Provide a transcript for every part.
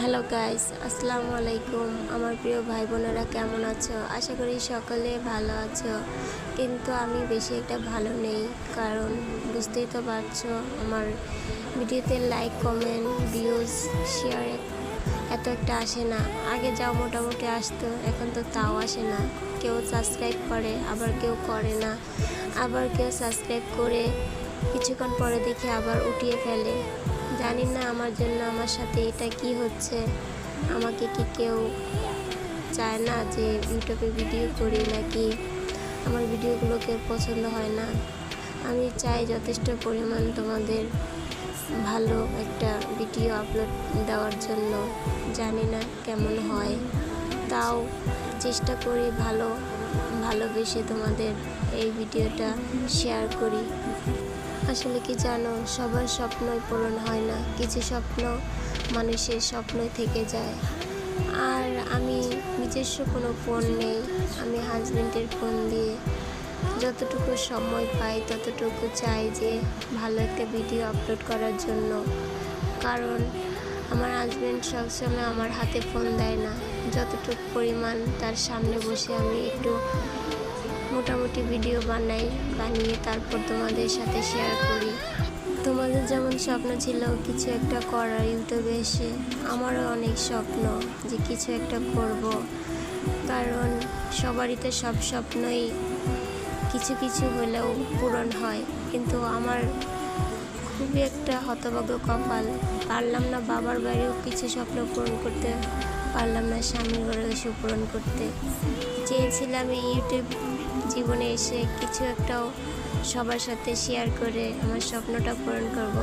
Hello guys, আসসালামু আলাইকুম। আমার প্রিয় ভাই বোনেরা কেমন আছো? আশা করি সকলে ভালো আছো। কিন্তু আমি বেশি একটা ভালো নেই, কারণ বুঝতেই তো পারছো আমার ভিডিওতে লাইক, কমেন্ট, ভিউজ, শেয়ার এত একটা আসে না। আগে যাও মোটামুটি আসতো, এখন তো তাও আসে না। কেউ সাবস্ক্রাইব করে, আবার কেউ করে না, আবার কেউ সাবস্ক্রাইব করে কিছুক্ষণ পরে দেখি আবার উঠিয়ে ফেলে। জানি না আমার জন্য আমার সাথে এটা কি হচ্ছে। আমাকে কি কেউ চায় না যে ইউটিউবে ভিডিও করি, নাকি আমার ভিডিওগুলোকে পছন্দ হয় না? আমি চাই যথেষ্ট পরিমাণ তোমাদের ভালো একটা ভিডিও আপলোড দেওয়ার জন্য। জানি না কেমন হয়, তাও চেষ্টা করি ভালোবেসে তোমাদের এই ভিডিওটা শেয়ার করি। আসলে কি জানো, সবার স্বপ্নই পূরণ হয় না, কিছু স্বপ্ন মানুষের স্বপ্নই থেকে যায়। আর আমি নিজস্ব কোনো ফোন নেই, আমি হাজবেন্ডের ফোন দিয়ে যতটুকু সময় পাই ততটুকু চাই যে ভালো একটা ভিডিও আপলোড করার জন্য। কারণ আমার হাজবেন্ড সবসময় আমার হাতে ফোন দেয় না। যতটুকু পরিমাণ তার সামনে বসে আমি একটু মোটামুটি ভিডিও বানিয়ে তারপর তোমাদের সাথে শেয়ার করি। তোমাদের যেমন স্বপ্ন ছিল কিছু একটা করার ইউটিউবে এসে, আমারও অনেক স্বপ্ন যে কিছু একটা করব। কারণ সবারই তো সব স্বপ্নই কিছু কিছু হলেও পূরণ হয়, কিন্তু আমার খুবই একটা হতভাগ্য কপাল। পারলাম না বাবার বাড়িও কিছু স্বপ্ন পূরণ করতে, পারলাম না স্বামীর ঘরে এসে পূরণ করতে। চেয়েছিলাম এই ইউটিউব জীবনে এসে কিছু একটাও সবার সাথে শেয়ার করে আমার স্বপ্নটা পূরণ করব,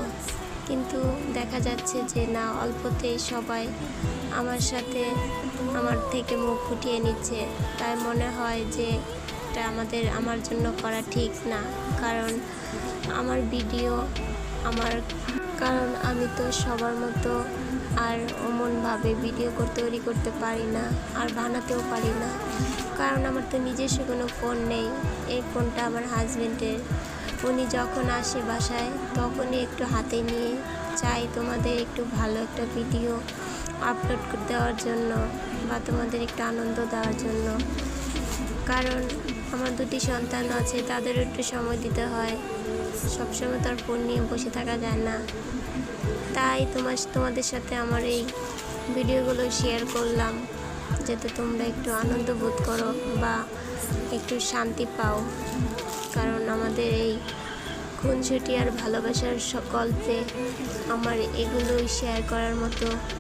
কিন্তু দেখা যাচ্ছে যে না, অল্পতেই সবাই আমার সাথে আমার থেকে মুখ ফুটিয়ে নিচ্ছে। তাই মনে হয় যে এটা আমার জন্য করা ঠিক না। কারণ আমার ভিডিও কারণ আমি তো সবার মতো আর অমনভাবে ভিডিও তৈরি করতে পারি না, আর বানাতেও পারি না। কারণ আমার তো নিজস্ব কোনো ফোন নেই। এই ফোনটা আমার হাজবেন্ডের। উনি যখন আসে বাসায় তখনই একটু হাতে নিয়ে চাই তোমাদের একটু ভালো একটা ভিডিও আপলোড দেওয়ার জন্য, বা তোমাদের একটু আনন্দ দেওয়ার জন্য। কারণ আমার দুটি সন্তান আছে, তাদেরও একটু সময় দিতে হয়। সবসময় তার ফোন নিয়ে বসে থাকা যায় না। তাই তোমাদের সাথে আমার এই ভিডিওগুলো শেয়ার করলাম, যাতে তোমরা একটু আনন্দ বোধ করো বা একটু শান্তি পাও। কারণ আমাদের এই খুনসুটি আর ভালোবাসার গল্পে আমার এগুলোই শেয়ার করার মতো